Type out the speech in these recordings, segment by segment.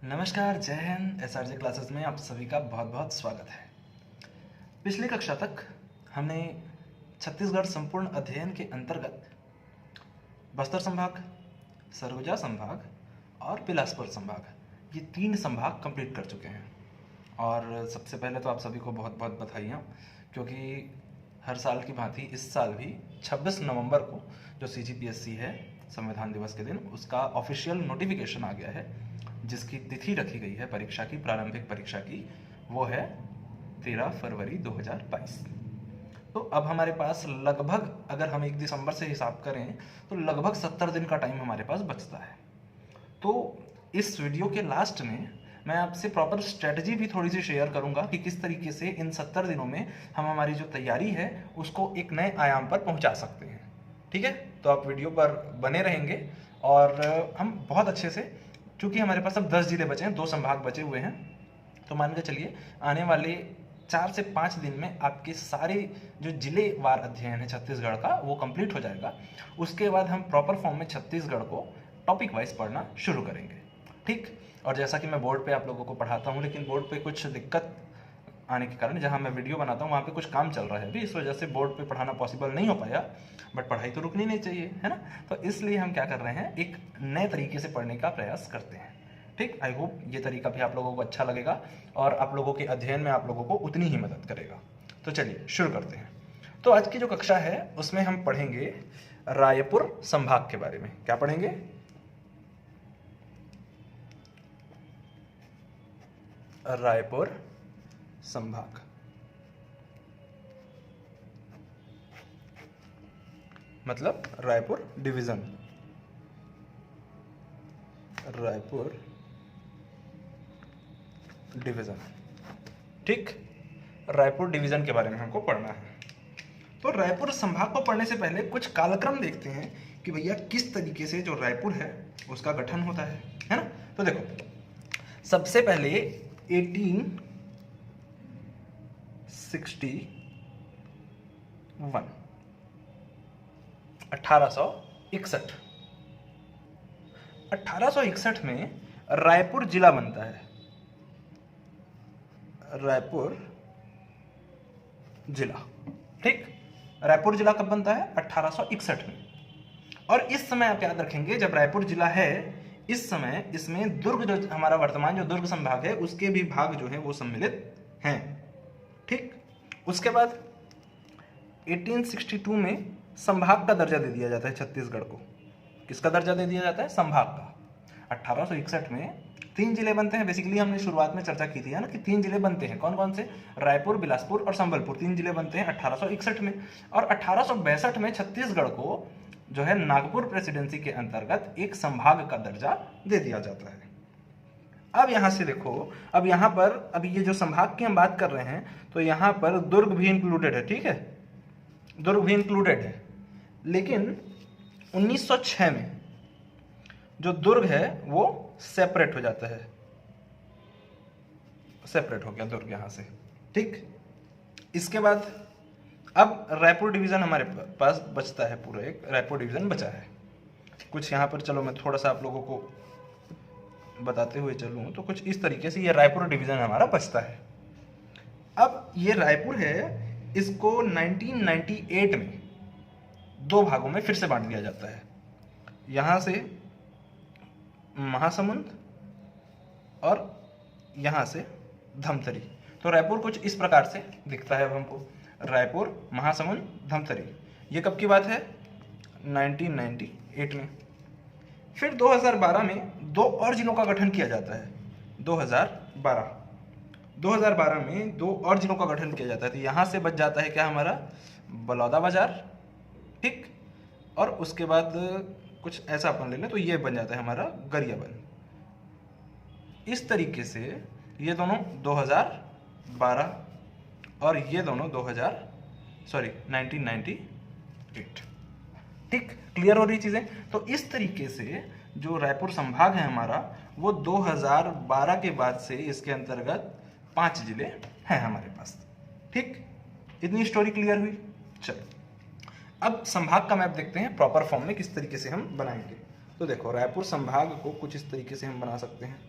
नमस्कार, जय Hind. SRJ classes में आप सभी का बहुत बहुत स्वागत है। पिछली कक्षा तक हमने छत्तीसगढ़ संपूर्ण अध्ययन के अंतर्गत बस्तर संभाग, सरगुजा संभाग और बिलासपुर संभाग, ये 3 संभाग कंप्लीट कर चुके हैं। और सबसे पहले तो आप सभी को बहुत बहुत बधाइयाँ, क्योंकि हर साल की भांति इस साल भी 26 नवंबर को जो CGPSC है संविधान दिवस के दिन, उसका ऑफिशियल नोटिफिकेशन आ गया है, जिसकी तिथि रखी गई है परीक्षा की, प्रारंभिक परीक्षा की, वो है 13 फरवरी 2022। तो अब हमारे पास लगभग, अगर हम 1 दिसंबर से हिसाब करें तो लगभग 70 दिन का टाइम हमारे पास बचता है। तो इस वीडियो के लास्ट में मैं आपसे प्रॉपर स्ट्रेटजी भी थोड़ी सी शेयर करूंगा कि किस तरीके से इन 70 दिनों में हम हमारी जो तैयारी है उसको एक नए आयाम पर पहुंचा सकते हैं। ठीक है, तो आप वीडियो पर बने रहेंगे और हम बहुत अच्छे से, चूंकि हमारे पास अब 10 जिले बचे हैं, 2 संभाग बचे हुए हैं, तो मान के चलिए आने वाले 4 से 5 दिन में आपके सारे जो जिलेवार अध्ययन है छत्तीसगढ़ का वो कंप्लीट हो जाएगा। उसके बाद हम प्रॉपर फॉर्म में छत्तीसगढ़ को टॉपिक वाइज पढ़ना शुरू करेंगे। ठीक, और जैसा कि मैं बोर्ड पे आप लोगों को पढ़ाता हूँ, लेकिन बोर्ड पे कुछ दिक्कत आने के कारण, जहाँ मैं वीडियो बनाता हूँ वहाँ पे कुछ काम चल रहा है अभी, इस वजह से बोर्ड पे पढ़ाना पॉसिबल नहीं हो पाया। बट पढ़ाई तो रुकनी नहीं चाहिए, है ना। तो इसलिए हम क्या कर रहे हैं, एक नए तरीके से पढ़ने का प्रयास करते हैं। ठीक, आई होप ये तरीका भी आप लोगों को अच्छा लगेगा और आप लोगों के अध्ययन में आप लोगों को उतनी ही मदद करेगा। तो चलिए शुरू करते हैं। तो आज की जो कक्षा है उसमें हम पढ़ेंगे रायपुर संभाग के बारे में। क्या पढ़ेंगे? रायपुर संभाग। मतलब रायपुर डिवीजन। रायपुर डिवीजन। ठीक, रायपुर डिवीजन के बारे में हमको पढ़ना है। तो रायपुर संभाग को पढ़ने से पहले कुछ कालक्रम देखते हैं कि भैया किस तरीके से जो रायपुर है उसका गठन होता है ना। तो देखो, सबसे पहले 1861 1861 में रायपुर जिला बनता है। रायपुर जिला। ठीक, रायपुर जिला कब बनता है? 1861 में। और इस समय आप याद रखेंगे, जब रायपुर जिला है इस समय इसमें दुर्ग, जो हमारा वर्तमान जो दुर्ग संभाग है, उसके भी भाग जो है वो सम्मिलित हैं। ठीक, उसके बाद 1862 में संभाग का दर्जा दे दिया जाता है छत्तीसगढ़ को। किसका दर्जा दे दिया जाता है? संभाग का। 1861 में 3 जिले बनते हैं। बेसिकली हमने शुरुआत में चर्चा की थी है ना कि 3 जिले बनते हैं। कौन कौन से? रायपुर, बिलासपुर और संबलपुर, 3 जिले बनते हैं 1861 में। और 1862 में छत्तीसगढ़ को जो है नागपुर प्रेसिडेंसी के अंतर्गत एक संभाग का दर्जा दे दिया जाता है। अब यहां से देखो, अब यहां पर, अब ये जो संभाग की हम बात कर रहे हैं, तो यहां पर दुर्ग भी इंक्लूडेड है। ठीक है, दुर्ग भी इंक्लूडेड है। लेकिन 1906 में जो दुर्ग है वो सेपरेट हो जाता है। सेपरेट हो गया दुर्ग यहां से। ठीक, इसके बाद अब रायपुर डिवीजन हमारे पास बचता है, पूरा एक रायपुर डिवीजन बचा है। कुछ यहाँ पर, चलो मैं थोड़ा सा आप लोगों को बताते हुए चलूँ तो कुछ इस तरीके से ये रायपुर डिवीजन हमारा बचता है। अब ये रायपुर है, इसको 1998 में 2 भागों में फिर से बांट दिया जाता है। यहाँ से महासमुंद और यहाँ से धमतरी। तो रायपुर कुछ इस प्रकार से दिखता है अब हमको, रायपुर, महासमुंद, धमतरी। ये कब की बात है? 1998 में। फिर 2012 में 2 और जिलों का गठन किया जाता है। 2012 में 2 और जिलों का गठन किया जाता है। तो यहाँ से बच जाता है क्या हमारा? बलौदाबाजार। ठीक, और उसके बाद कुछ ऐसा अपन ले लें तो ये बन जाता है हमारा गरियाबंद। इस तरीके से ये दोनों 2012 और ये दोनों 1998। ठीक, क्लियर हो रही चीजें? तो इस तरीके से जो रायपुर संभाग है हमारा, वो 2012 के बाद से इसके अंतर्गत 5 जिले हैं हमारे पास। ठीक, इतनी स्टोरी क्लियर हुई। चलो, अब संभाग का मैप देखते हैं प्रॉपर फॉर्म में किस तरीके से हम बनाएंगे। तो देखो, रायपुर संभाग को कुछ इस तरीके से हम बना सकते हैं।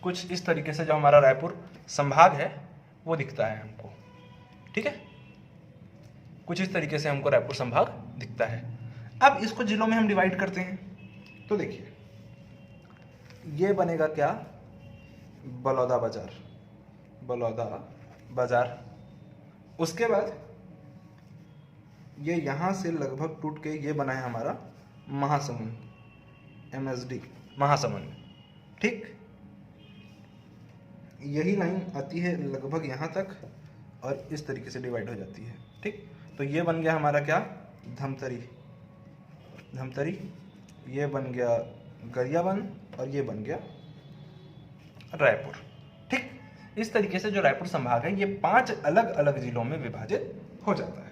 कुछ इस तरीके से जो हमारा रायपुर संभाग है वो दिखता है हमको, ठीक है। कुछ इस तरीके से हमको रायपुर संभाग दिखता है। अब इसको जिलों में हम डिवाइड करते हैं, तो देखिए ये बनेगा क्या, बलौदा बाजार, बलौदा बाजार। उसके बाद ये यहां से लगभग टूट के ये बना है हमारा महासमुंद, MSD महासमुंद, ठीक। यही लाइन आती है लगभग यहां तक और इस तरीके से डिवाइड हो जाती है, ठीक। तो ये बन गया हमारा क्या, धमतरी, धमतरी, ये बन गया गरियाबंद और ये बन गया रायपुर, ठीक। इस तरीके से जो रायपुर संभाग है ये 5 अलग अलग जिलों में विभाजित हो जाता है।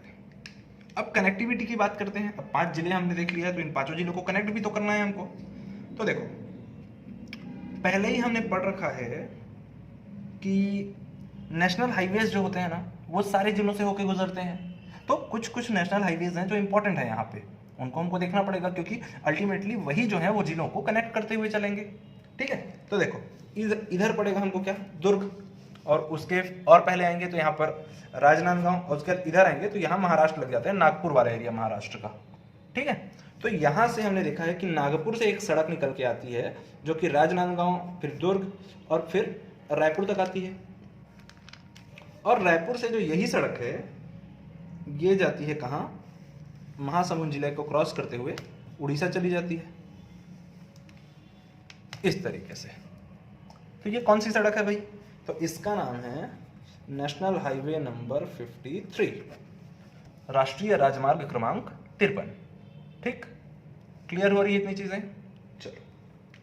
अब कनेक्टिविटी की बात करते हैं। अब 5 जिले हमने देख लिया, तो इन 5 जिलों को कनेक्ट भी तो करना है हमको। तो देखो पहले ही हमने पढ़ रखा है कि नेशनल हाईवेज जो होते हैं ना वो सारे जिलों से होकर गुजरते हैं। तो कुछ कुछ नेशनल हाईवेज हैं जो इंपॉर्टेंट है यहाँ पे, उनको हमको देखना पड़ेगा, क्योंकि अल्टीमेटली वही जो है वो जिलों को कनेक्ट करते हुए चलेंगे, ठीक है। तो देखो इधर पड़ेगा हमको क्या, दुर्ग, और उसके और पहले आएंगे तो यहाँ पर राजनांदगांव, और उसके बाद इधर आएंगे तो यहाँ महाराष्ट्र लग जाता है, नागपुर वाला एरिया महाराष्ट्र का, ठीक है। तो यहाँ से हमने देखा है कि नागपुर से एक सड़क निकल के आती है जो कि राजनांदगांव, फिर दुर्ग और फिर रायपुर तक आती है। और रायपुर से जो यही सड़क है ये जाती है कहाँ, महासमुंद जिले को क्रॉस करते हुए उड़ीसा चली जाती है, इस तरीके से। तो ये कौन सी सड़क है भाई, तो इसका नाम है नेशनल हाईवे नंबर 53, राष्ट्रीय राजमार्ग क्रमांक 53, ठीक। क्लियर हो रही है इतनी चीजें। चलो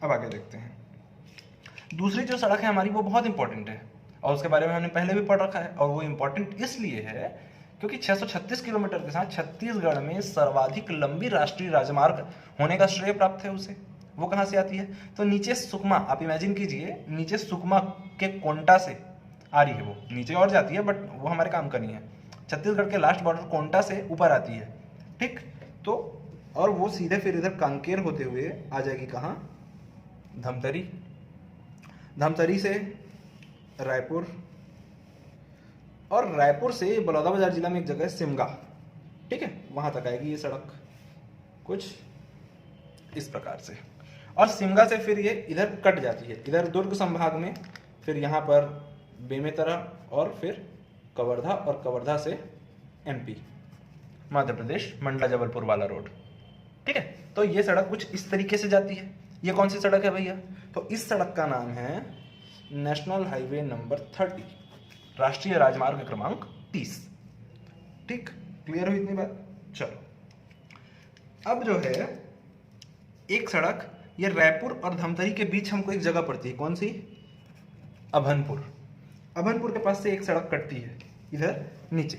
अब आगे देखते हैं। दूसरी जो सड़क है हमारी वो बहुत इंपॉर्टेंट है और उसके बारे में हमने पहले भी पढ़ रखा है, और वो इंपॉर्टेंट इसलिए है क्योंकि 636 किलोमीटर के साथ छत्तीसगढ़ में सर्वाधिक लंबी राष्ट्रीय राजमार्ग होने का श्रेय प्राप्त है उसे। वो कहाँ से आती है, तो नीचे सुकमा, आप इमेजिन कीजिए नीचे सुकमा के कोंटा से आ रही है, वो नीचे और जाती है बट वो हमारे काम का नहीं है। छत्तीसगढ़ के लास्ट बॉर्डर कोंटा से ऊपर आती है, ठीक। तो और वो सीधे फिर इधर कांकेर होते हुए आ जाएगी कहाँ, धमतरी, धमतरी से रायपुर, और रायपुर से बलौदाबाजार जिला में एक जगह है सिमगा, ठीक है, वहां तक आएगी ये सड़क कुछ इस प्रकार से। और सिमगा से फिर ये इधर कट जाती है, इधर दुर्ग संभाग में, फिर यहाँ पर बेमेतरा और फिर कवर्धा, और कवर्धा से MP मध्य प्रदेश मंडला जबलपुर वाला रोड, ठीक है। तो ये सड़क कुछ इस तरीके से जाती है। ये कौन सी सड़क है भैया, तो इस सड़क का नाम है नेशनल हाईवे नंबर 30, राष्ट्रीय राजमार्ग क्रमांक 30, ठीक। क्लियर हुई इतनी बात। चलो अब जो है एक सड़क ये रायपुर और धमतरी के बीच हमको एक जगह पड़ती है, कौन सी, अभनपुर। अभनपुर के पास से एक सड़क कटती है इधर नीचे,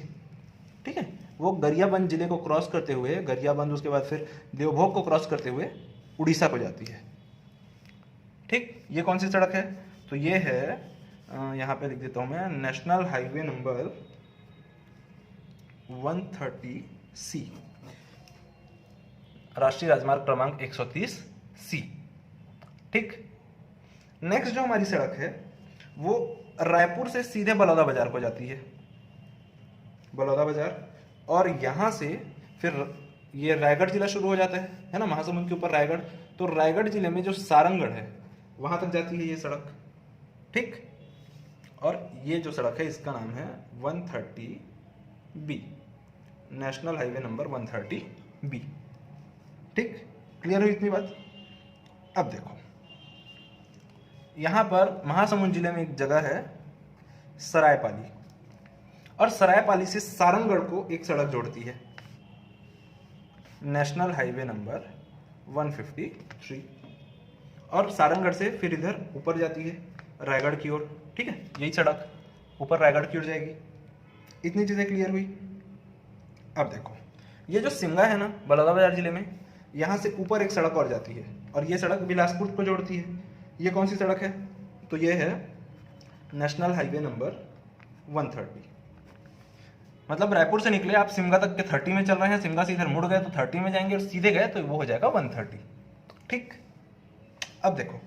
ठीक है। वो गरियाबंद जिले को क्रॉस करते हुए, गरियाबंद उसके बाद फिर देवभोग को क्रॉस करते हुए उड़ीसा को जाती है, ठीक। ये कौन सी सड़क है, तो ये है यहाँ पे लिख देता हूं मैं, नेशनल हाईवे नंबर 130C, राष्ट्रीय राजमार्ग क्रमांक 130C, ठीक। नेक्स्ट जो हमारी सड़क है वो रायपुर से सीधे बलौदाबाजार को जाती है, बलौदाबाजार, और यहां से फिर ये रायगढ़ जिला शुरू हो जाता है ना, महासमुंद के ऊपर रायगढ़। तो रायगढ़ जिले में जो सारंगगढ़ है वहां तक जाती है ये सड़क, ठीक। और ये जो सड़क है इसका नाम है 130B, national highway number 130B, ठीक। क्लियर हुई इतनी बात। अब देखो यहां पर महासमुंद जिले में एक जगह है सरायपाली, और सरायपाली से सारंगगढ़ को एक सड़क जोड़ती है, नेशनल हाईवे नंबर 153, और सारंगगढ़ से फिर इधर ऊपर जाती है रायगढ़ की ओर, ठीक है। यही सड़क ऊपर रायगढ़ की ओर जाएगी। इतनी चीजें क्लियर हुई। अब देखो ये जो सिमगा है ना बलौदाबाजार जिले में, यहां से ऊपर एक सड़क और जाती है और ये सड़क बिलासपुर को जोड़ती है। ये कौन सी सड़क है, तो ये है नेशनल हाईवे नंबर 130। मतलब रायपुर से निकले आप सिमगा तक के 30 में चल रहे हैं, सिमगा से इधर मुड़ गए तो 30 में जाएंगे, और सीधे गए तो वो हो जाएगा 130, ठीक। अब देखो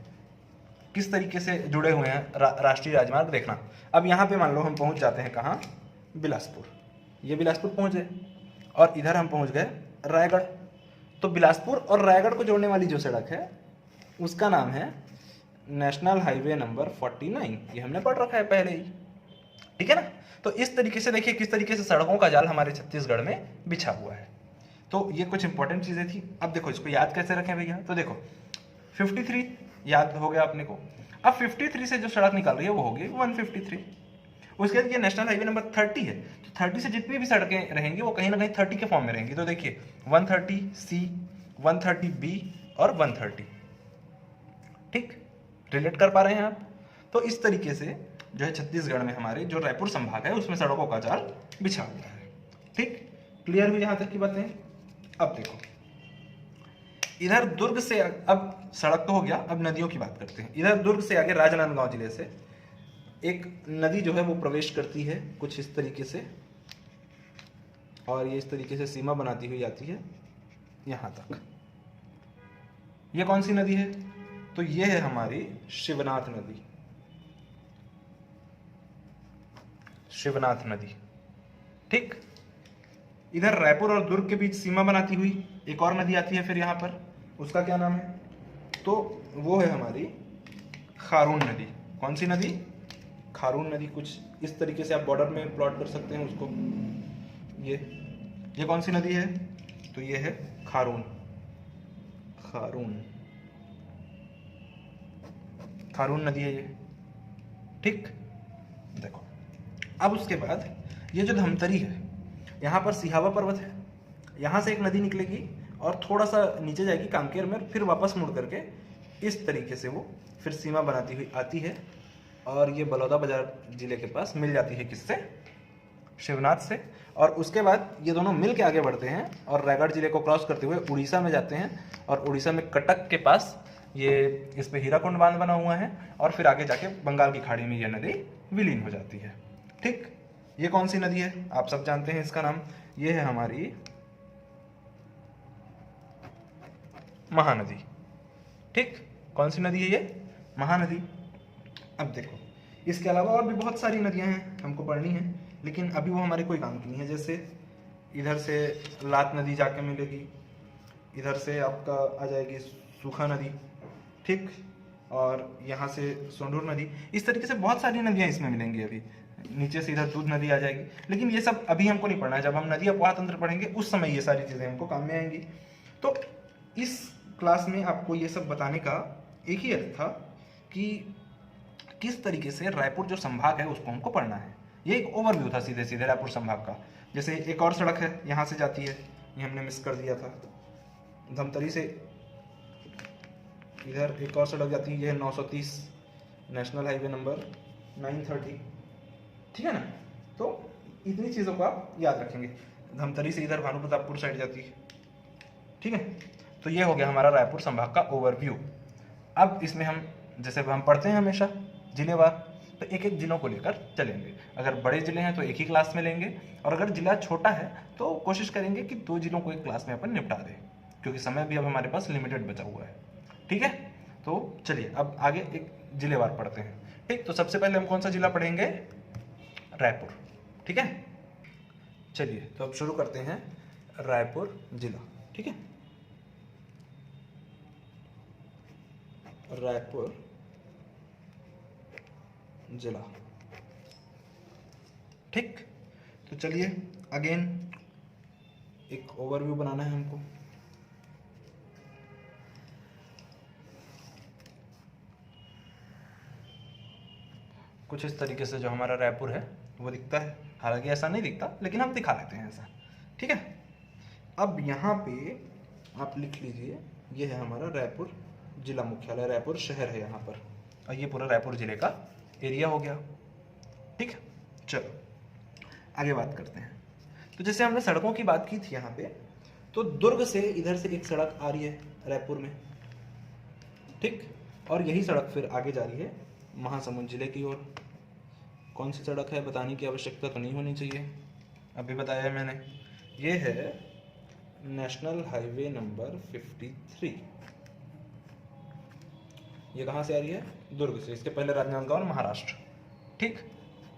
किस तरीके से जुड़े हुए हैं राष्ट्रीय राजमार्ग देखना। अब यहाँ पे मान लो हम पहुँच जाते हैं कहाँ, बिलासपुर, ये बिलासपुर पहुँच गए और इधर हम पहुँच गए रायगढ़। तो बिलासपुर और रायगढ़ को जोड़ने वाली जो सड़क है उसका नाम है नेशनल हाईवे नंबर 49, ये हमने पढ़ रखा है पहले ही, ठीक है ना। तो इस तरीके से देखिए किस तरीके से सड़कों का जाल हमारे छत्तीसगढ़ में बिछा हुआ है। तो ये कुछ इंपॉर्टेंट चीज़ें थी। अब देखो इसको याद कैसे रखें भैया, तो देखो 53 याद हो गया अपने को। अब 53 से जो सड़क निकल रही है वो होगी 153। उसके बाद ये नेशनल हाईवे नंबर 30 है, तो 30 से जितनी भी सड़कें रहेंगी वो कहीं ना कहीं 30 के फॉर्म में रहेंगी। तो देखिए 130C, 130B और 130, ठीक, रिलेट कर पा रहे हैं आप। तो इस तरीके से जो है छत्तीसगढ़ में हमारे जो रायपुर संभाग है उसमें सड़कों का जाल बिछा हुआ है, ठीक, क्लियर हुई यहाँ तक की बातें। अब देखो इधर दुर्ग से, अब सड़क तो हो गया, अब नदियों की बात करते हैं। इधर दुर्ग से आगे राजनांदगांव जिले से एक नदी जो है वो प्रवेश करती है कुछ इस तरीके से, और ये इस तरीके से सीमा बनाती हुई आती है यहाँ तक। ये कौन सी नदी है, तो ये है हमारी शिवनाथ नदी, शिवनाथ नदी, ठीक। इधर रायपुर और दुर्ग के बीच सीमा बनाती हुई एक और नदी आती है फिर यहाँ पर, उसका क्या नाम है, तो वो है हमारी खारून नदी। कौन सी नदी, खारून नदी। कुछ इस तरीके से आप बॉर्डर में प्लॉट कर सकते हैं उसको। ये कौन सी नदी है, तो ये है खारून, खारून, खारून नदी है ये, ठीक। देखो अब उसके बाद ये जो धमतरी है, यहाँ पर सिहावा पर्वत है, यहाँ से एक नदी निकलेगी और थोड़ा सा नीचे जाएगी कांकेर में, फिर वापस मुड़ करके इस तरीके से वो फिर सीमा बनाती हुई आती है और ये बलौदाबाजार जिले के पास मिल जाती है किससे, शिवनाथ से। और उसके बाद ये दोनों मिल के आगे बढ़ते हैं और रायगढ़ जिले को क्रॉस करते हुए उड़ीसा में जाते हैं, और उड़ीसा में कटक के पास ये इस पे हीराकुंड बांध बना हुआ है, और फिर आगे जाके बंगाल की खाड़ी में ये नदी विलीन हो जाती है, ठीक। ये कौन सी नदी है, आप सब जानते हैं इसका नाम, ये है हमारी महानदी, ठीक। कौन सी नदी है ये, महानदी। अब देखो इसके अलावा और भी बहुत सारी नदियां हैं हमको पढ़नी है, लेकिन अभी वो हमारे कोई काम की नहीं है। जैसे इधर से लात नदी जाके मिलेगी, इधर से आपका आ जाएगी सूखा नदी, ठीक, और यहाँ से सोंढूर नदी। इस तरीके से बहुत सारी नदियाँ इसमें मिलेंगी। अभी नीचे से इधर दूध नदी आ जाएगी, लेकिन ये सब अभी हमको नहीं पढ़ना है। जब हम नदी अपवाह तंत्र पढ़ेंगे उस समय ये सारी चीज़ें हमको काम में आएंगी। तो इस क्लास में आपको ये सब बताने का एक ही अर्थ था कि किस तरीके से रायपुर जो संभाग है उसको हमको पढ़ना है। ये एक ओवरव्यू था सीधे सीधे रायपुर संभाग का। जैसे एक और सड़क है यहाँ से जाती है, ये हमने मिस कर दिया था, धमतरी से इधर एक और सड़क जाती है, ये है 930 नेशनल हाईवे नंबर 930, ठीक है ना। तो इतनी चीज़ों को आप याद रखेंगे। धमतरी से इधर भानु प्रतापपुर साइड जाती है, ठीक है। तो ये हो गया हमारा रायपुर संभाग का ओवरव्यू। अब इसमें हम जैसे हम पढ़ते हैं हमेशा जिलेवार, तो एक एक जिलों को लेकर चलेंगे। अगर बड़े जिले हैं तो एक ही क्लास में लेंगे, और अगर जिला छोटा है तो कोशिश करेंगे कि 2 जिलों को एक क्लास में अपन निपटा दें, क्योंकि समय भी अब हमारे पास लिमिटेड बचा हुआ है, ठीक है। तो चलिए अब आगे एक जिलेवार पढ़ते हैं, ठीक। तो सबसे पहले हम कौन सा जिला पढ़ेंगे, रायपुर, ठीक है। चलिए तो अब शुरू करते हैं रायपुर जिला, ठीक है। रायपुर जिला, ठीक। तो चलिए अगेन एक ओवरव्यू बनाना है हमको। कुछ इस तरीके से जो हमारा रायपुर है वो दिखता है, हालांकि ऐसा नहीं दिखता लेकिन हम दिखा लेते हैं ऐसा, ठीक है। अब यहाँ पे आप लिख लीजिए, ये है हमारा रायपुर जिला मुख्यालय, रायपुर शहर है यहाँ पर, और ये पूरा रायपुर जिले का एरिया हो गया, ठीक है। चलो आगे बात करते हैं। तो जैसे हमने सड़कों की बात की थी यहाँ पे, तो दुर्ग से इधर से एक सड़क आ रही है रायपुर में, ठीक, और यही सड़क फिर आगे जा रही है महासमुंद जिले की ओर। कौन सी सड़क है बताने की आवश्यकता तो नहीं होनी चाहिए, अभी बताया है मैंने, ये है नेशनल हाईवे नंबर 53। ये कहाँ से आ रही है? दुर्ग से। इसके पहले राजनांदगांव महाराष्ट्र। ठीक,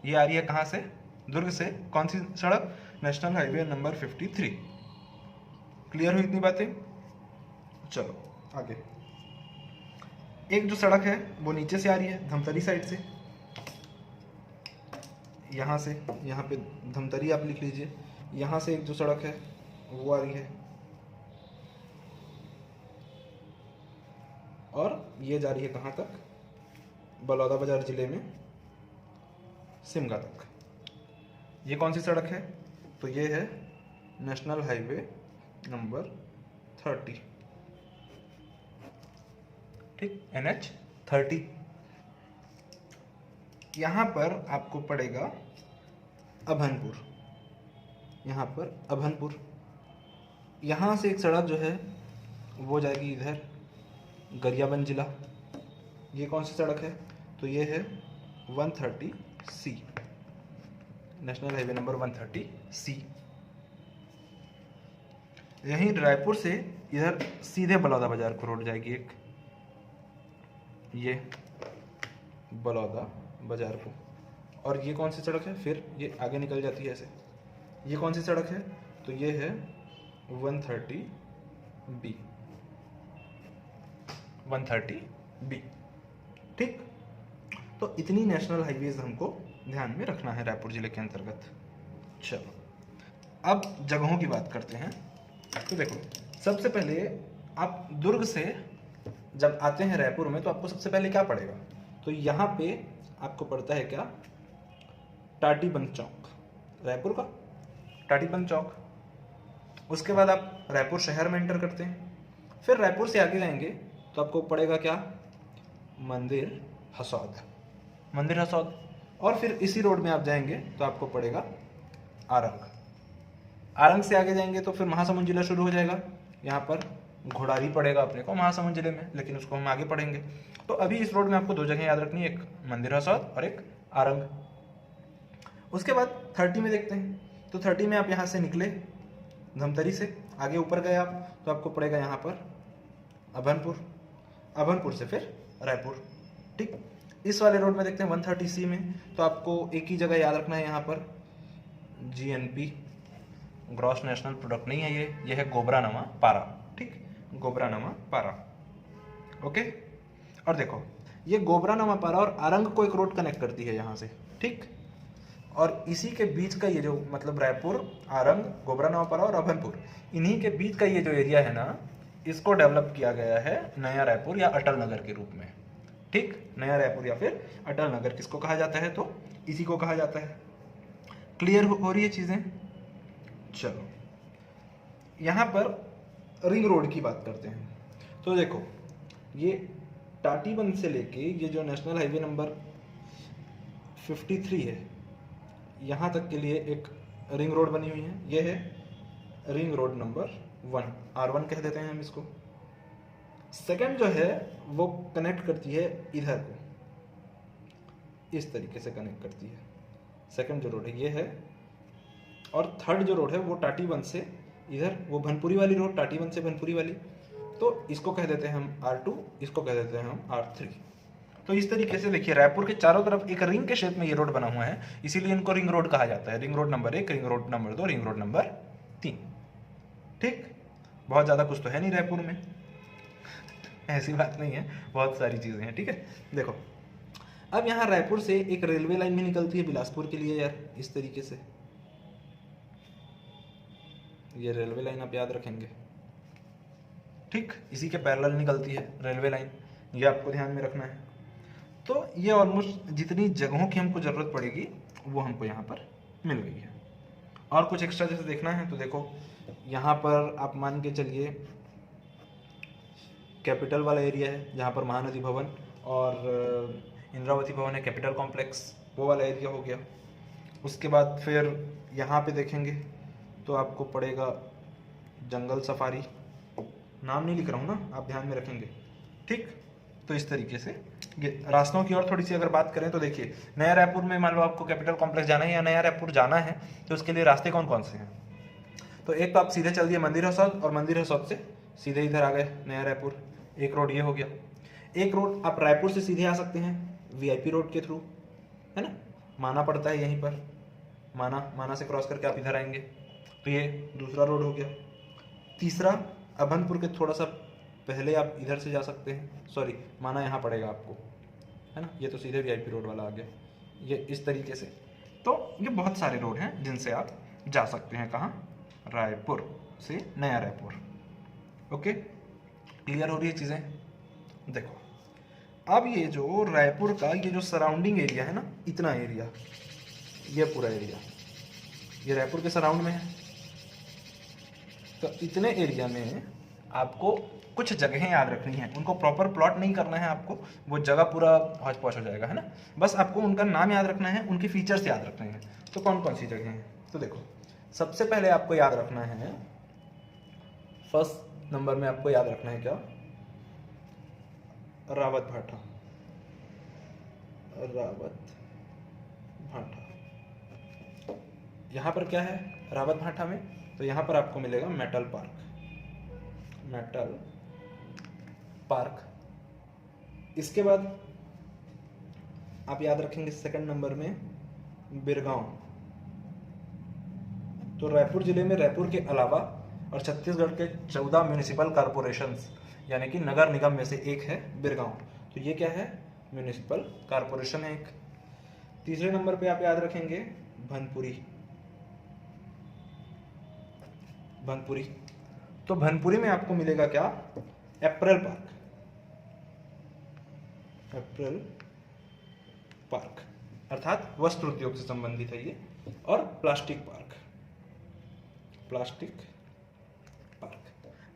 ये आ रही है कहाँ से? दुर्ग से। कौन सी सड़क? National highway number 53। क्लियर हुई इतनी बातें? चलो आगे। एक जो सड़क है वो नीचे से आ रही है, धमतरी साइड से, यहाँ से, यहाँ पे धमतरी आप लिख लीजिए। यहाँ से एक जो सड़क है वो आ रही है, और ये जा रही है कहाँ तक? बलौदाबाजार जिले में सिमगा तक। ये कौन सी सड़क है? तो ये है नेशनल हाईवे नंबर 30। ठीक, NH 30। यहाँ पर आपको पड़ेगा अभनपुर, यहाँ पर अभनपुर। यहाँ से एक सड़क जो है वो जाएगी इधर गरियाबंद जिला। ये कौन सी सड़क है? तो ये है 130C, national highway number 130C। यहीं रायपुर से इधर सीधे बलौदाबाजार को रोड जाएगी एक, ये बलौदा बाजार को। और ये कौन सी सड़क है? फिर ये आगे निकल जाती है ऐसे। ये कौन सी सड़क है? तो ये है 130B, 130B। ठीक, तो इतनी नेशनल हाईवेज हमको ध्यान में रखना है रायपुर जिले के अंतर्गत। चलो अब जगहों की बात करते हैं। तो देखो, सबसे पहले आप दुर्ग से जब आते हैं रायपुर में तो आपको सबसे पहले क्या पड़ेगा? तो यहाँ पे आपको पड़ता है क्या? टाटीबंध चौक, रायपुर का टाटीबंध चौक। उसके बाद आप रायपुर शहर में एंटर करते हैं। फिर रायपुर से आगे जाएंगे तो आपको पड़ेगा क्या? मंदिर हसौद, मंदिर हसौद। और फिर इसी रोड में आप जाएंगे तो आपको पड़ेगा आरंग। आरंग से आगे जाएंगे तो फिर महासमुंद जिला शुरू हो जाएगा। यहाँ पर घोड़ारी पड़ेगा अपने को महासमुंद जिले में, लेकिन उसको हम आगे पढ़ेंगे। तो अभी इस रोड में आपको दो जगह याद रखनी है, एक मंदिर हसौद और एक आरंग। उसके बाद 30 में देखते हैं। तो 30 में आप यहाँ से निकले धमतरी से, आगे ऊपर गए आप तो आपको पड़ेगा यहाँ पर अभनपुर। अभनपुर से फिर रायपुर। ठीक, इस वाले रोड में देखते हैं 130C में। तो आपको एक ही जगह याद रखना है यहाँ पर GNP, ग्रॉस नेशनल प्रोडक्ट नहीं है ये है गोबरानामा पारा। ठीक, गोबरानामा पारा। ओके, और देखो ये गोबरानामा पारा और आरंग को एक रोड कनेक्ट करती है यहाँ से। ठीक, और इसी के बीच का ये जो मतलब रायपुर, आरंग, गोबरानामा पारा और अभनपुर, इन्हीं के बीच का ये जो एरिया है ना, इसको डेवलप किया गया है नया रायपुर या अटल नगर के रूप में। ठीक, नया रायपुर या फिर अटल नगर किसको कहा जाता है? तो इसी को कहा जाता है। क्लियर हो रही है चीजें? चलो यहाँ पर रिंग रोड की बात करते हैं। तो देखो ये टाटीबंध से लेके ये जो नेशनल हाईवे नंबर 53 है यहाँ तक के लिए एक रिंग रोड बनी हुई है। ये है रिंग रोड नंबर 1, R1 कह देते हैं हम इसको। सेकंड जो है वो कनेक्ट करती है इधर को, इस तरीके से कनेक्ट करती है। सेकंड जो रोड है ये है, और थर्ड जो रोड है वो टाटीबंध से इधर, वो भनपुरी वाली रोड, टाटीबंध से भनपुरी वाली, तो इसको कह देते हैं हम R2, इसको कह देते हैं हम R3। तो इस तरीके से देखिए रायपुर के चारों तरफ एक रिंग के शेप में ये रोड बना हुआ है, इसीलिए इनको रिंग रोड कहा जाता है। Ring road number 1, ring road number 2, ring road number 3। ठीक, बहुत ज़्यादा कुछ तो है नहीं रायपुर में, ऐसी बात नहीं है, बहुत सारी चीज़ें हैं। ठीक है, देखो अब यहाँ रायपुर से एक रेलवे लाइन भी निकलती है बिलासपुर के लिए यार, इस तरीके से ये रेलवे लाइन आप याद रखेंगे। ठीक, इसी के पैरेलल निकलती है रेलवे लाइन, ये आपको ध्यान में रखना है। तो ये ऑलमोस्ट जितनी जगहों की हमको ज़रूरत पड़ेगी वो हमको यहाँ पर मिल गई है। और कुछ एक्स्ट्रा जैसे देखना है तो देखो यहाँ पर आप मान के चलिए कैपिटल वाला एरिया है जहाँ पर महानदी भवन और इंद्रावती भवन है, कैपिटल कॉम्प्लेक्स, वो वाला एरिया हो गया। उसके बाद फिर यहाँ पे देखेंगे तो आपको पड़ेगा जंगल सफारी, नाम नहीं लिख रहा हूँ ना, आप ध्यान में रखेंगे। ठीक, तो इस तरीके से ये रास्तों की और थोड़ी सी अगर बात करें तो देखिए नया रायपुर में मान लो आपको कैपिटल कॉम्प्लेक्स जाना है या नया रायपुर जाना है तो उसके लिए रास्ते कौन कौन से हैं? तो एक तो आप सीधे चल दिए मंदिर हसौद, और मंदिर हसौद से सीधे इधर आ गए नया रायपुर, एक रोड ये हो गया। एक रोड आप रायपुर से सीधे आ सकते हैं वीआईपी रोड के थ्रू, है ना, माना पड़ता है यहीं पर, माना से क्रॉस करके आप इधर आएंगे, तो ये दूसरा रोड हो गया। तीसरा, अभनपुर के थोड़ा सा पहले आप इधर से जा सकते हैं, सॉरी माना यहाँ पड़ेगा आपको, है ना, ये तो सीधे वीआईपी रोड वाला आ गया, ये इस तरीके से। तो ये बहुत सारे रोड हैं जिनसे आप जा सकते हैं, कहाँ, रायपुर से नया रायपुर। ओके, क्लियर हो रही है चीज़ें। देखो अब ये जो रायपुर का ये जो सराउंडिंग एरिया है ना, इतना एरिया, ये पूरा एरिया ये रायपुर के सराउंड में है, तो इतने एरिया में आपको कुछ जगहें याद रखनी है, उनको प्रॉपर प्लॉट नहीं करना है आपको, वो जगह पूरा हौच पौच हो जाएगा, है ना, बस आपको उनका नाम याद रखना है, उनके फीचर्स याद रखने हैं। तो कौन कौन सी जगह हैं, तो देखो सबसे पहले आपको याद रखना है, फर्स्ट नंबर में आपको याद रखना है क्या, रावत भाटा। यहाँ पर क्या है रावत भाटा में, तो यहाँ पर आपको मिलेगा मेटल पार्क। इसके बाद आप याद रखेंगे सेकंड नंबर में बिरगांव। तो रायपुर जिले में रायपुर के अलावा और छत्तीसगढ़ के 14 म्यूनिसिपल कॉरपोरेशंस यानी कि नगर निगम में से एक है बिरगांव, तो ये क्या है, म्यूनिसिपल कॉरपोरेशन है एक। तीसरे नंबर पे आप याद रखेंगे भनपुरी। तो भनपुरी में आपको मिलेगा क्या, एप्रिल पार्क अर्थात वस्त्र उद्योग से संबंधित है ये, और प्लास्टिक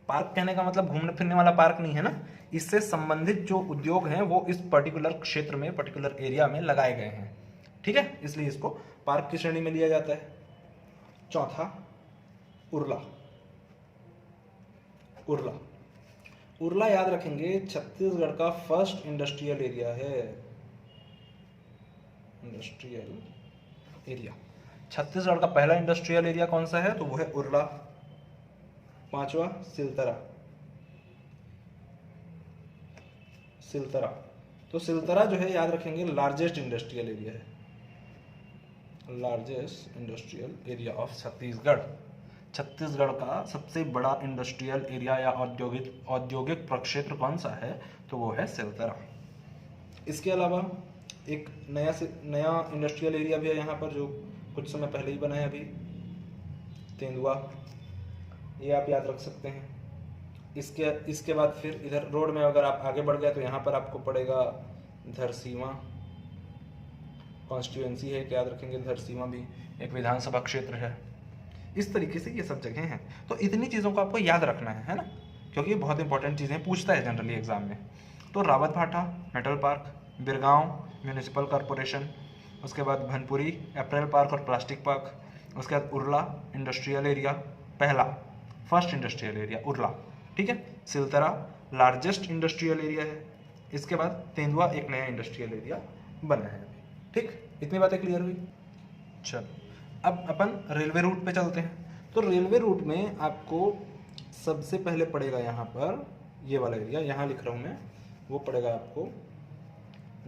पार्क कहने का मतलब घूमने फिरने वाला पार्क नहीं है ना, इससे संबंधित जो उद्योग हैं वो इस पर्टिकुलर क्षेत्र में, पर्टिकुलर एरिया में लगाए गए हैं, ठीक है, इसलिए इसको पार्क की श्रेणी में लिया जाता है। चौथा, उरला याद रखेंगे छत्तीसगढ़ का फर्स्ट इंडस्ट्रियल एरिया है, छत्तीसगढ़ का पहला इंडस्ट्रियल एरिया कौन सा है, तो वो है उरला। पांचवा, सिलतरा। तो सिलतरा जो है याद रखेंगे largest industrial area of Chhattisgarh का सबसे बड़ा इंडस्ट्रियल एरिया या औद्योगिक प्रक्षेत्र कौन सा है, तो वो है सिलतरा। इसके अलावा एक नया इंडस्ट्रियल एरिया भी है यहाँ पर, जो कुछ समय पहले ही बना है अभी, तेंदुआ, ये आप याद रख सकते हैं। इसके बाद फिर इधर रोड में अगर आप आगे बढ़ गए तो यहाँ पर आपको पड़ेगा धरसीवा, कॉन्स्टिट्यूएंसी है, याद रखेंगे धरसीवा भी एक विधानसभा क्षेत्र है। इस तरीके से ये सब जगह हैं, तो इतनी चीज़ों को आपको याद रखना है ना, क्योंकि ये बहुत इंपॉर्टेंट चीज़ें पूछता है जनरली एग्जाम में। तो रावत भाटा metal park, Birgaon municipal corporation, उसके बाद भनपुरी अप्रैल पार्क और प्लास्टिक पार्क, उसके बाद Urla industrial area, first industrial area Urla, ठीक है। सिलतरा लार्जेस्ट इंडस्ट्रियल एरिया है। इसके बाद तेंदुआ एक नया इंडस्ट्रियल एरिया बना है, ठीक। इतनी बातें क्लियर हुई। चलो अब अपन रेलवे रूट पे चलते हैं। तो रेलवे रूट में आपको सबसे पहले पड़ेगा यहाँ पर ये वाला एरिया, यहाँ लिख रहा हूँ मैं, वो पड़ेगा आपको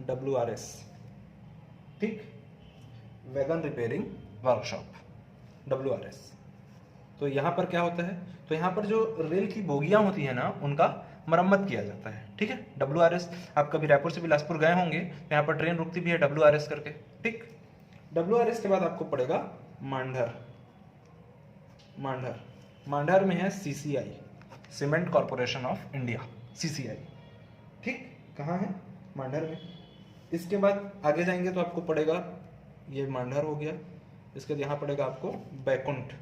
WRS, ठीक, वैगन रिपेयरिंग वर्कशॉप, WRS। तो यहाँ पर क्या होता है, तो यहाँ पर जो रेल की बोगियाँ होती है ना, उनका मरम्मत किया जाता है, ठीक है। WRS, आप कभी रायपुर से बिलासपुर गए होंगे, तो यहाँ पर ट्रेन रुकती भी है WRS करके, ठीक। WRS के बाद आपको पड़ेगा मांडर में है CCI, cement corporation of India, CCI, ठीक, कहाँ है, मांडर में। इसके बाद आगे जाएंगे तो आपको पड़ेगा, ये मांडर हो गया, इसके बाद यहाँ पड़ेगा आपको बैकुंठ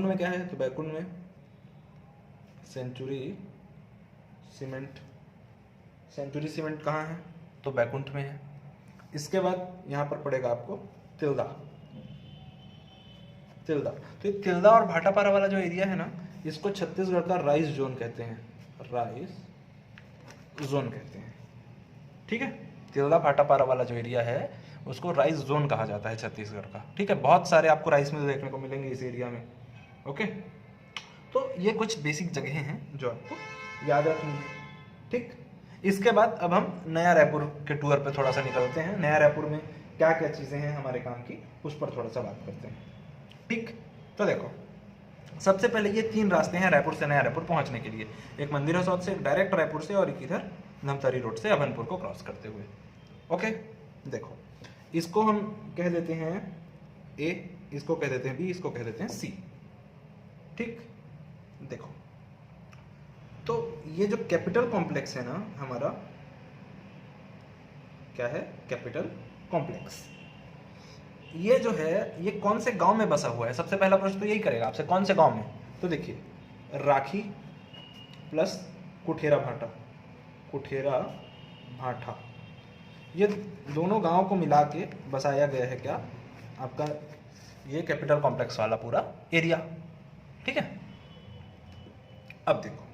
में क्या है, तो बैकुंठ में सेंचुरी सीमेंट कहाँ है, तो बैकुंठ में है। इसके बाद यहाँ पर पड़ेगा आपको तिल्दा। तो ये तिल्दा और भाटापारा वाला जो एरिया है ना, इसको छत्तीसगढ़ का राइस जोन कहते हैं, ठीक है। तिल्दा भाटापारा वाला जो एरिया है उसको राइस जोन कहा जाता है छत्तीसगढ़ का, ठीक है। बहुत सारे आपको राइस मिल देखने को मिलेंगे इस एरिया में, ओके। तो तो ये कुछ बेसिक जगहें हैं जो आपको याद रखनी है। ठीक, इसके बाद अब हम नया रायपुर के टूर पे थोड़ा सा निकलते हैं। नया रायपुर में क्या क्या चीज़ें हैं हमारे काम की, उस पर थोड़ा सा बात करते हैं। ठीक, तो देखो सबसे पहले ये 3 रास्ते हैं रायपुर से नया रायपुर पहुंचने के लिए। एक मंदिर हसौद से डायरेक्ट रायपुर से, और एक इधर धमतरी रोड से अभनपुर को क्रॉस करते हुए। ओके, देखो इसको हम कह देते हैं ए, इसको कह देते हैं बी, इसको कह देते हैं सी। ठीक, देखो तो ये जो कैपिटल कॉम्प्लेक्स है ना हमारा, क्या है, कैपिटल कॉम्प्लेक्स, ये जो है ये कौन से गांव में बसा हुआ है? सबसे पहला प्रश्न तो यही करेगा आपसे, कौन से गांव में? तो देखिए राखी प्लस कुठेरा भाटा, कुठेरा भाटा, ये दोनों गांव को मिला के बसाया गया है क्या आपका ये कैपिटल कॉम्प्लेक्स वाला पूरा एरिया। ठीक है, अब देखो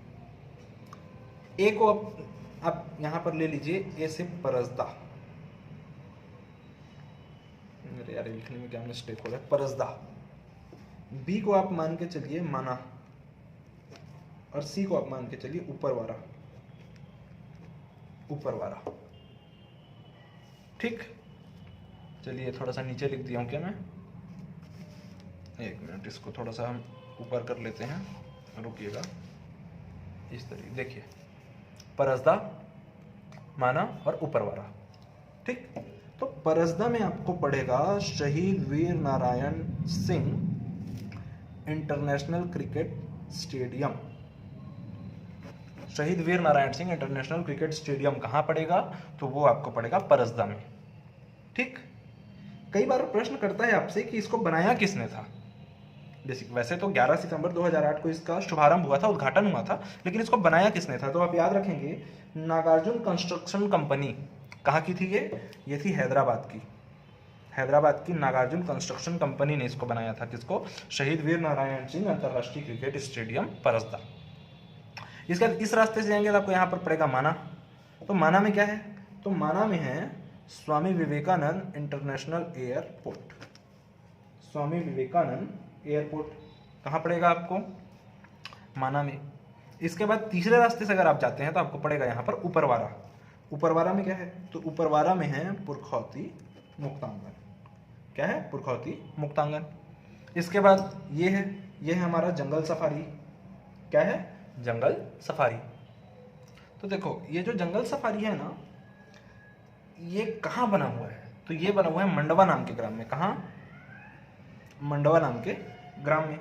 ए को अब आप यहां पर ले लीजिए, ए से परसदा, अरे यार लिखने में क्या मिस्टेक हो रहा है, परसदा। बी को आप मान के चलिए माना, और सी को आप मान के चलिए ऊपरवारा, ऊपरवारा। ठीक, चलिए थोड़ा सा नीचे लिख दिया हूं क्या मैं, एक मिनट, इसको थोड़ा सा हम ऊपर कर लेते हैं, रुकिएगा। इस तरीके देखिए, परसदा, माना और ऊपरवारा। ठीक, तो परसदा में आपको पड़ेगा Shaheed Veer Narayan Singh international cricket stadium. Shaheed Veer Narayan Singh international cricket stadium कहाँ पड़ेगा? तो वो आपको पड़ेगा परसदा में। ठीक, कई बार प्रश्न करता है आपसे कि इसको बनाया किसने था। वैसे तो 11 सितंबर 2008 को इसका शुभारंभ हुआ था, उद्घाटन हुआ था, लेकिन इसको बनाया किसने था? तो आप याद रखेंगे नागार्जुन कंस्ट्रक्शन कंपनी। कहाँ की थी ये थी हैदराबाद की। हैदराबाद की नागार्जुन कंस्ट्रक्शन कंपनी ने इसको बनाया था। किसको? शहीद वीर नारायण सिंह अंतर्राष्ट्रीय क्रिकेट स्टेडियम परसदा। इसके बाद इस रास्ते से जाएंगे तो आपको यहाँ पर पड़ेगा माना। तो माना में क्या है? तो माना में है Swami Vivekananda international airport. Swami Vivekananda airport कहाँ पड़ेगा आपको? माना में। इसके बाद तीसरे रास्ते से अगर आप जाते हैं तो आपको पड़ेगा यहाँ पर ऊपरवारा। ऊपरवारा में क्या है? तो ऊपरवारा में है पुरखौती मुक्तांगन। क्या है? पुरखौती मुक्तांगन। इसके बाद ये है हमारा जंगल सफारी। क्या है? जंगल सफारी। तो देखो ये जो जंगल सफारी है ना, ये कहाँ बना हुआ है? तो ये बना हुआ है मंडवा नाम के ग्राम में। कहाँ? मंडवा नाम के ग्राम में।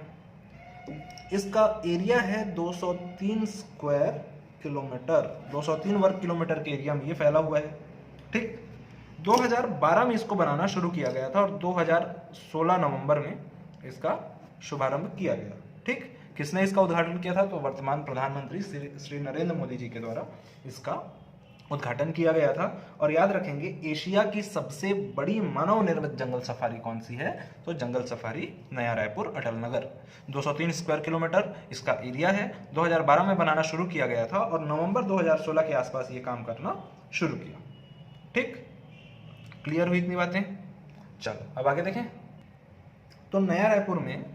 इसका एरिया है 203 स्क्वायर किलोमीटर। 203 वर्ग किलोमीटर के एरिया में ये फैला हुआ है। ठीक, 2012 में इसको बनाना शुरू किया गया था और 2016 नवंबर में इसका शुभारंभ किया गया। ठीक, किसने इसका उद्घाटन किया था? तो वर्तमान प्रधानमंत्री श्री नरेंद्र मोदी जी के द्वारा इसका उद्घाटन किया गया था। और याद रखेंगे एशिया की सबसे बड़ी मानव निर्मित जंगल सफारी कौन सी है? तो जंगल सफारी नया रायपुर अटल नगर। 203 स्क्वायर किलोमीटर इसका एरिया है। 2012 में बनाना शुरू किया गया था और नवंबर 2016 के आसपास ये काम करना शुरू किया। ठीक, क्लियर हुई इतनी बातें? चलो अब आगे देखें। तो नया रायपुर में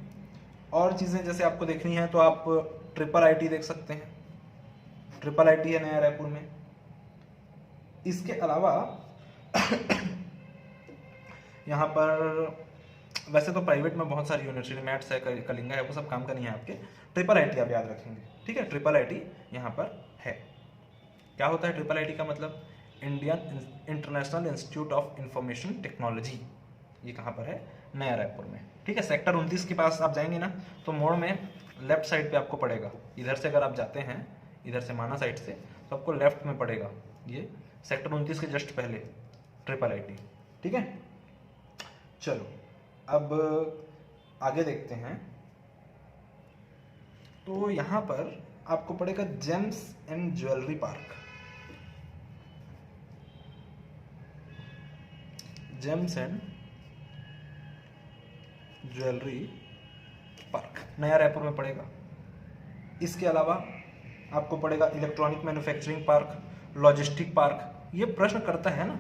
और चीजें जैसे आपको देखनी है तो आप ट्रिपल आईटी देख सकते हैं। ट्रिपल आईटी है नया रायपुर में। इसके अलावा यहाँ पर वैसे तो प्राइवेट में बहुत सारी यूनिवर्सिटी, मैथ्स है, कलिंगा है, वो सब काम करनी है आपके। ट्रिपल आईटी आप याद रखेंगे। ठीक है, ट्रिपल आईटी यहाँ पर है। क्या होता है ट्रिपल आईटी का मतलब? Indian international institute of information technology. ये कहाँ पर है? नया रायपुर में। ठीक है, सेक्टर 29 के पास आप जाएंगे ना तो मोड़ में लेफ्ट साइड पे आपको पड़ेगा। इधर से अगर आप जाते हैं, इधर से माना साइड से, तो आपको लेफ्ट में पड़ेगा ये सेक्टर 29 के जस्ट पहले ट्रिपल आईटी। ठीक है, चलो अब आगे देखते हैं। तो यहाँ पर आपको पड़ेगा James and jewellery park. James and jewellery park नया रायपुर में पड़ेगा। इसके अलावा आपको पड़ेगा electronic manufacturing park, logistic park. ये प्रश्न करता है ना,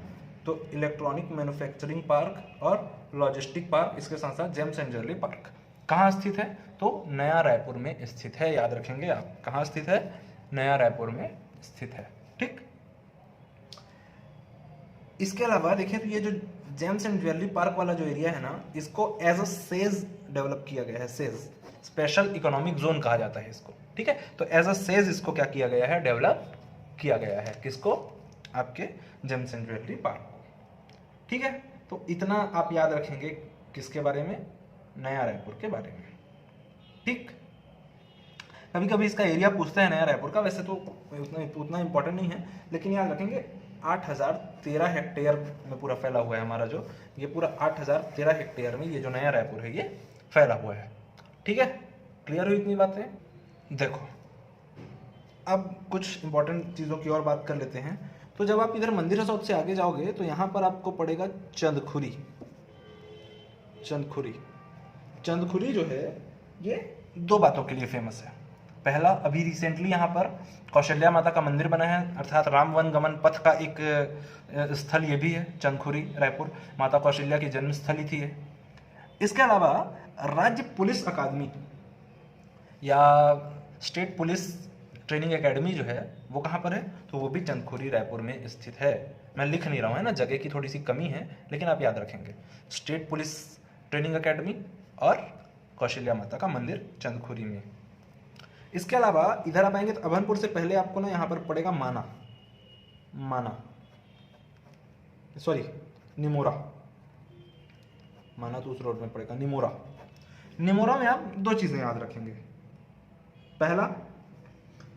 तो इलेक्ट्रॉनिक मैन्युफैक्चरिंग पार्क और लॉजिस्टिक पार्क, इसके साथ साथ जेम्स एंड ज्वेलरी पार्क। कहाँ स्थित है? तो नया रायपुर में स्थित है, याद रखेंगे आप। कहाँ स्थित है? नया रायपुर में स्थित है। ठीक। इसके अलावा देखिए तो ये जो जेम्स एंड ज्वेलरी पार्क वाला जो एरिया है ना, इसको एज अ सेज डेवलप किया गया है। सेज, स्पेशल इकोनॉमिक जोन कहा जाता है इसको। ठीक है, तो एज अ सेज इसको क्या किया गया है? डेवलप किया गया है। किसको? आपके जेम्स एंड ज्वेलरी पार्क को। ठीक है, तो इतना आप याद रखेंगे किसके बारे में? नया रायपुर के बारे में। ठीक। कभी कभी इसका एरिया पूछता है नया रायपुर का, वैसे तो उतना इंपॉर्टेंट नहीं है, लेकिन याद रखेंगे 8013 हेक्टेयर में पूरा फैला हुआ है हमारा जो, ये पूरा 8013 हेक्टेयर में ये जो नया रायपुर है ये फैला हुआ है। ठीक है, क्लियर हुई इतनी बातें? देखो अब कुछ इंपॉर्टेंट चीज़ों की और बात कर लेते हैं। तो जब आप इधर मंदिर हसौद से आगे जाओगे तो यहाँ पर आपको पड़ेगा चंदखुरी। चंदखुरी, चंदखुरी जो है ये दो बातों के लिए फेमस है। पहला, अभी रिसेंटली यहाँ पर कौशल्या माता का मंदिर बना है, अर्थात राम वन गमन पथ का एक स्थल ये भी है चंदखुरी रायपुर, माता कौशल्या की जन्म स्थली थी ये। इसके अलावा राज्य पुलिस अकादमी या स्टेट पुलिस ट्रेनिंग एकेडमी जो है वो कहाँ पर है? तो वो भी चंदखुरी रायपुर में स्थित है। मैं लिख नहीं रहा हूँ, है ना, जगह की थोड़ी सी कमी है, लेकिन आप याद रखेंगे स्टेट पुलिस ट्रेनिंग एकेडमी और कौशल्या माता का मंदिर चंदखुरी में। इसके अलावा इधर आप आएंगे तो अभनपुर से पहले आपको ना यहाँ पर पड़ेगा निमोरा। माना तो उस रोड में पड़ेगा निमोरा। निमोरा में आप दो चीजें याद रखेंगे। पहला,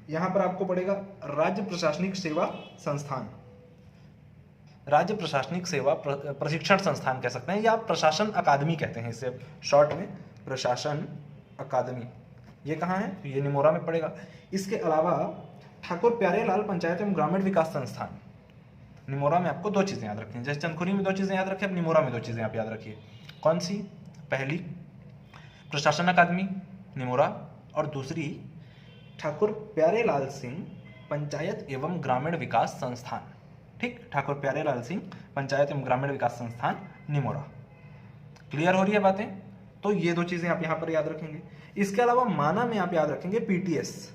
यहां पर आपको पड़ेगा राज्य प्रशासनिक सेवा संस्थान। राज्य प्रशासनिक सेवा प्रशिक्षण संस्थान कह सकते हैं, या प्रशासन अकादमी कहते हैं इसे शॉर्ट में, प्रशासन अकादमी। ये कहाँ है? ये निमोरा में पड़ेगा। इसके अलावा ठाकुर प्यारेलाल पंचायत एवं ग्रामीण विकास संस्थान, निमोरा में आपको दो चीजें याद रखनी है। जैसे चंदखुरी में दो चीजें याद रखिए, अब निमोरा में दो चीजें आप याद रखिए। कौन सी? पहली प्रशासन अकादमी निमोरा, और दूसरी ठाकुर प्यारेलाल सिंह पंचायत एवं ग्रामीण विकास संस्थान। ठीक, ठाकुर प्यारेलाल सिंह पंचायत एवं ग्रामीण विकास संस्थान निमोरा। क्लियर हो रही है बातें? तो ये दो चीजें आप यहां पर याद रखेंगे। इसके अलावा माना में आप याद रखेंगे पीटीएस,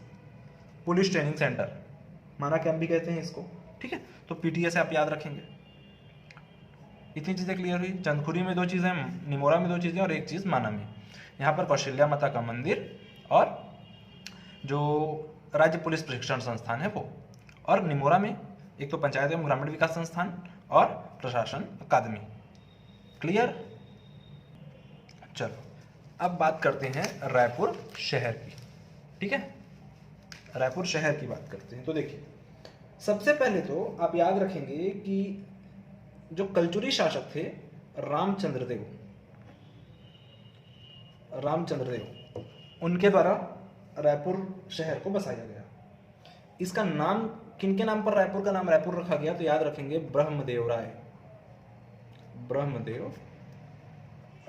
पुलिस ट्रेनिंग सेंटर, माना कैंप भी कहते हैं इसको। ठीक है, तो पीटीएस आप याद रखेंगे। इतनी चीजें क्लियर हुई। चंदखुरी में दो चीजें, निमोरा में दो चीजें, और एक चीज माना में। यहाँ पर कौशल्या माता का मंदिर और जो राज्य पुलिस प्रशिक्षण संस्थान है वो, और निमोरा में एक तो पंचायत एवं ग्रामीण विकास संस्थान और प्रशासन अकादमी। क्लियर? चलो अब बात करते हैं रायपुर शहर की। ठीक है, रायपुर शहर की बात करते हैं। तो देखिए सबसे पहले तो आप याद रखेंगे कि जो कलचुरी शासक थे रामचंद्र देव, उनके द्वारा रायपुर शहर को बसाया गया। इसका नाम किनके नाम पर रायपुर का नाम रायपुर रखा गया? तो याद रखेंगे ब्रह्मदेव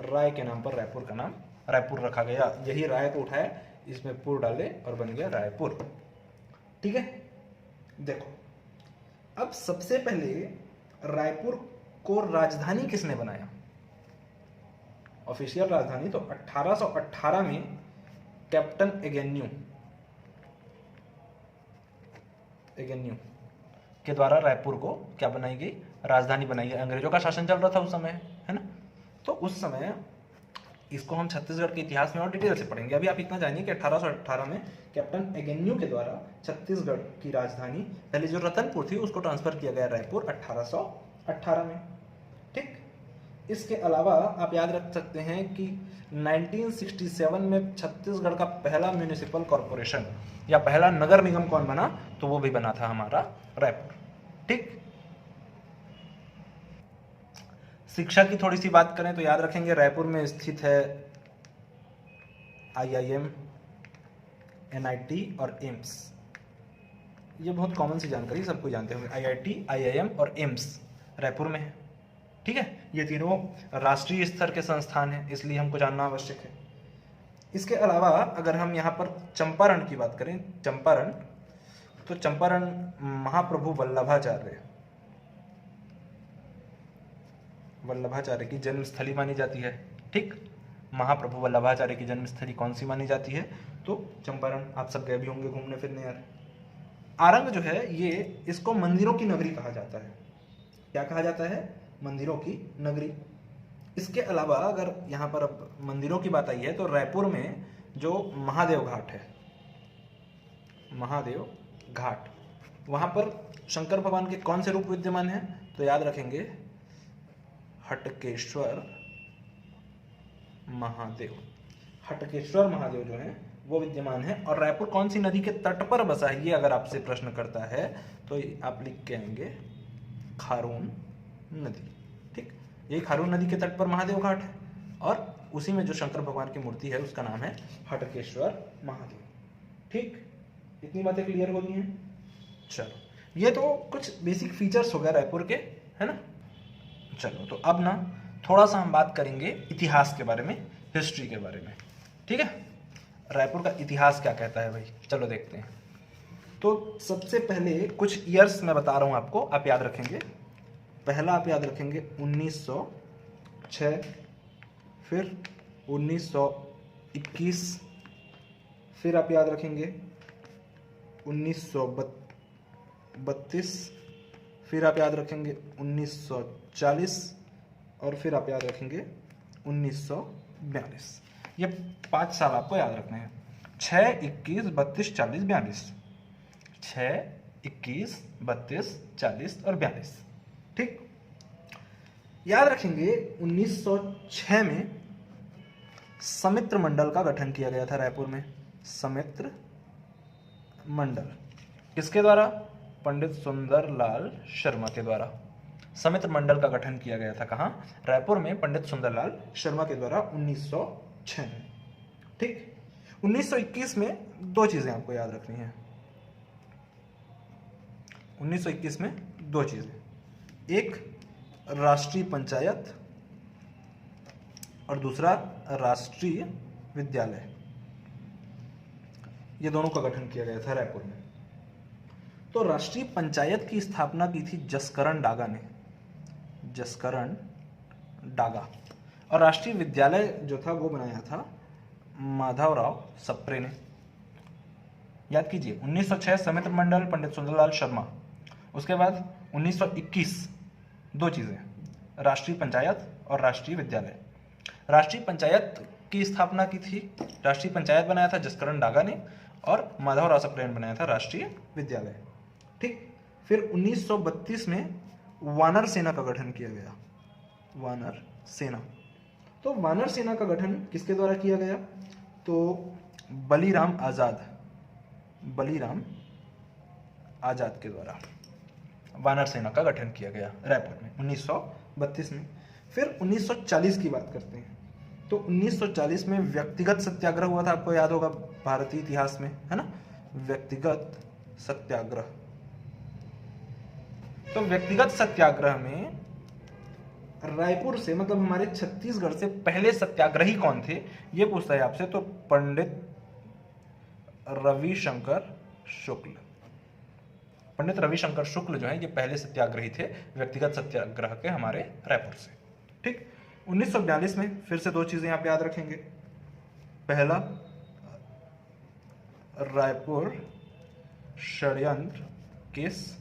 राय के नाम पर रायपुर का नाम रायपुर रखा गया। यही राय को उठाए, इसमें पुर डाले और बन गया रायपुर। ठीक है, देखो अब सबसे पहले रायपुर को राजधानी किसने बनाया? ऑफिशियल राजधानी तो 1818 में कैप्टन एगेन्यू के द्वारा रायपुर को क्या बनाई गई? राजधानी बनाई गई। अंग्रेजों का शासन चल रहा था उस समय, है ना, तो उस समय इसको हम छत्तीसगढ़ के इतिहास में और डिटेल से पढ़ेंगे। अभी आप इतना जानिए कि 1818 में कैप्टन एगेन्यू के द्वारा छत्तीसगढ़ की राजधानी पहले जो रतनपुर थी उसको ट्रांसफर किया गया रायपुर 1818 में। ठीक, इसके अलावा आप याद रख सकते हैं कि 1967 में छत्तीसगढ़ का पहला म्यूनिसिपल कॉरपोरेशन या पहला नगर निगम कौन बना? तो वो भी बना था हमारा रायपुर। ठीक, शिक्षा की थोड़ी सी बात करें तो याद रखेंगे रायपुर में स्थित है IIM, NIT और एम्स। ये बहुत कॉमन सी जानकारी, सबको जानते होंगे। IIT, IIM और एम्स रायपुर में है। ठीक है, ये तीनों राष्ट्रीय स्तर के संस्थान हैं, इसलिए हमको जानना आवश्यक है। इसके अलावा अगर हम यहाँ पर चंपारण की बात करें, चंपारण, तो चंपारण महाप्रभु वल्लभाचार्य की जन्म स्थली मानी जाती है। ठीक, महाप्रभु वल्लभाचार्य की जन्मस्थली कौन सी मानी जाती है? तो चंपारण। आप सब गए भी होंगे घूमने फिरने यार। आरंग जो है ये, इसको मंदिरों की नगरी कहा जाता है। क्या कहा जाता है? मंदिरों की नगरी। इसके अलावा अगर यहाँ पर अब मंदिरों की बात आई है तो रायपुर में जो महादेव घाट है, महादेव घाट, वहाँ पर शंकर भगवान के कौन से रूप विद्यमान हैं? तो याद रखेंगे हटकेश्वर महादेव। हटकेश्वर महादेव जो है वो विद्यमान है। और रायपुर कौन सी नदी के तट पर बसा है? ये अगर आपसे प्रश्न करता है तो आप लिख के आएंगे खारून नदी। ठीक, यही खारून नदी के तट पर महादेव घाट है और उसी में जो शंकर भगवान की मूर्ति है उसका नाम है हटकेश्वर महादेव। ठीक, इतनी बातें क्लियर हो गई हैं। चलो, ये तो कुछ बेसिक फीचर्स हो गए रायपुर के, है ना। चलो, तो अब ना थोड़ा सा हम बात करेंगे इतिहास के बारे में, हिस्ट्री के बारे में। ठीक है, रायपुर का इतिहास क्या कहता है भाई, चलो देखते हैं। तो सबसे पहले कुछ ईयर्स मैं बता रहा हूँ आपको, आप याद रखेंगे। पहला आप याद रखेंगे 1906, फिर 1921, फिर आप याद रखेंगे 1932, फिर आप याद रखेंगे 1940 और फिर आप याद रखेंगे 1942। ये 5 साल आपको याद रखने हैं। 6, 21, 32, 40, 42। 6, 21, 32, 40 और 42। ठीक, याद रखेंगे 1906 में समित्र मंडल का गठन किया गया था रायपुर में। समित्र मंडल किसके द्वारा? पंडित सुंदरलाल शर्मा के द्वारा समित्र मंडल का गठन किया गया था। कहाँ? रायपुर में पंडित सुंदरलाल शर्मा के द्वारा 1906 में। ठीक, 1921 में 2 चीजें आपको याद रखनी है। 1921 में 2 चीजें, एक राष्ट्रीय पंचायत और दूसरा राष्ट्रीय विद्यालय। ये दोनों का गठन किया गया था रायपुर में। तो राष्ट्रीय पंचायत की स्थापना की थी जसकरण डागा ने, जसकरण डागा। और राष्ट्रीय विद्यालय जो था वो बनाया था माधवराव सप्रे ने। याद कीजिए, 1906 समित्र मंडल पंडित सुंदरलाल शर्मा। उसके बाद 1921 2 चीजें, राष्ट्रीय पंचायत और राष्ट्रीय विद्यालय। राष्ट्रीय पंचायत की स्थापना की थी, राष्ट्रीय पंचायत बनाया था जसकरण डागा ने और माधवराव सप्रे ने बनाया था राष्ट्रीय विद्यालय। ठीक, फिर 1932 में वानर सेना का गठन किया गया। वानर सेना, तो वानर सेना का गठन किसके द्वारा किया गया? तो बलीराम आजाद, बलीराम आजाद के द्वारा वानर सेना का गठन किया गया रायपुर में 1932 में। फिर 1940 की बात करते हैं। तो 1940 में व्यक्तिगत सत्याग्रह हुआ था, आपको याद होगा भारतीय इतिहास में, है ना, व्यक्तिगत सत्याग्रह। तो व्यक्तिगत सत्याग्रह में रायपुर से, मतलब हमारे छत्तीसगढ़ से पहले सत्याग्रही कौन थे ये पूछता है आपसे। तो पंडित रविशंकर शुक्ल, पंडित रविशंकर शुक्ल जो है ये पहले सत्याग्रही थे व्यक्तिगत सत्याग्रह के हमारे रायपुर से। ठीक, 1942 में फिर से 2 चीजें आप याद रखेंगे। पहला रायपुर षड्यंत्र केस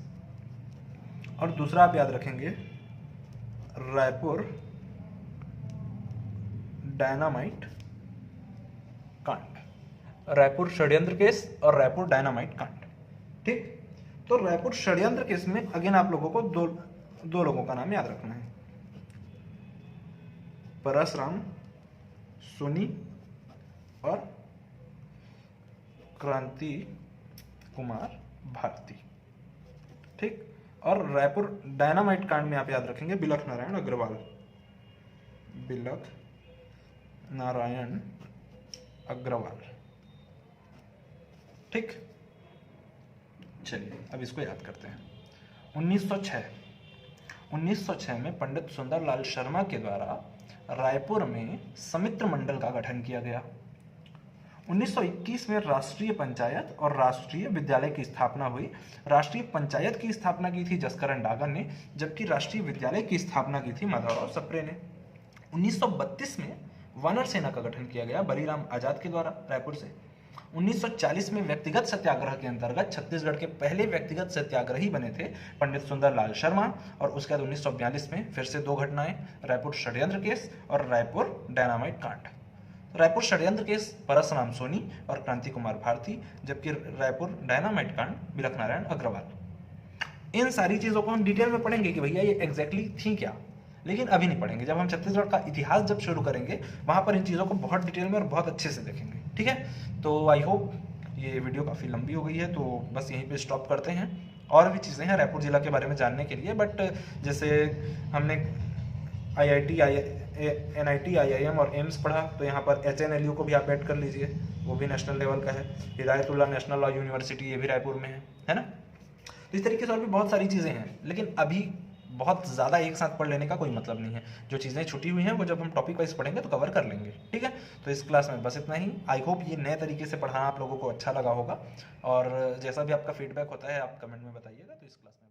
और दूसरा आप याद रखेंगे रायपुर डायनामाइट कांड। रायपुर षड्यंत्र केस और रायपुर डायनामाइट कांड। ठीक, तो रायपुर षड्यंत्र केस में अगेन आप लोगों को दो लोगों का नाम याद रखना है, परसराम सोनी और क्रांति कुमार भारती। ठीक, और रायपुर डायनामाइट कांड में आप याद रखेंगे बिलख नारायण अग्रवाल, बिलख नारायण अग्रवाल। ठीक, चलिए अब इसको याद करते हैं। 1906 में पंडित सुंदरलाल शर्मा के द्वारा रायपुर में समित्र मंडल का गठन किया गया। 1921 में राष्ट्रीय पंचायत और राष्ट्रीय विद्यालय की स्थापना हुई। राष्ट्रीय पंचायत की स्थापना की थी जसकरण डागा ने, जबकि राष्ट्रीय विद्यालय की स्थापना की थी माधवराव सप्रे ने। 1932 में वानर सेना का गठन किया गया बलीराम आजाद के द्वारा रायपुर से। 1940 में व्यक्तिगत सत्याग्रह के अंतर्गत छत्तीसगढ़ के पहले व्यक्तिगत सत्याग्रही बने थे पंडित सुंदरलाल शर्मा, और उसके बाद 1942 में फिर से 2 घटनाएं, रायपुर षड्यंत्र केस और रायपुर डायनामाइट कांड। रायपुर षड्यंत्र केस परशुराम सोनी और क्रांति कुमार भारती, जबकि रायपुर डायनामाइट कांड बिलख नारायण अग्रवाल। इन सारी चीज़ों को हम डिटेल में पढ़ेंगे कि भैया ये एग्जैक्टली थी क्या, लेकिन अभी नहीं पढ़ेंगे। जब हम छत्तीसगढ़ का इतिहास जब शुरू करेंगे वहाँ पर इन चीज़ों को बहुत डिटेल में और बहुत अच्छे से देखेंगे, ठीक है। तो आई होप ये वीडियो काफ़ी लंबी हो गई है, तो बस यहीं पे स्टॉप करते हैं। और भी चीज़ें हैं रायपुर जिला के बारे में जानने के लिए, बट जैसे हमने IIT, NIT, IIM और एम्स पढ़ा, तो यहाँ पर HNLU को भी आप ऐड कर लीजिए, वो भी नेशनल लेवल का है। हिदायतुल्लाह नेशनल लॉ यूनिवर्सिटी, ये भी रायपुर में है ना। तो इस तरीके से और भी बहुत सारी चीज़ें हैं, लेकिन अभी बहुत ज़्यादा एक साथ पढ़ लेने का कोई मतलब नहीं है। जो चीज़ें छुटी हुई हैं वो जब हम टॉपिक वाइज पढ़ेंगे तो कवर कर लेंगे, ठीक है। तो इस क्लास में बस इतना ही। आई होप ये नए तरीके से पढ़ाना आप लोगों को अच्छा लगा होगा, और जैसा भी आपका फीडबैक होता है आप कमेंट में बताइएगा। तो इस क्लास में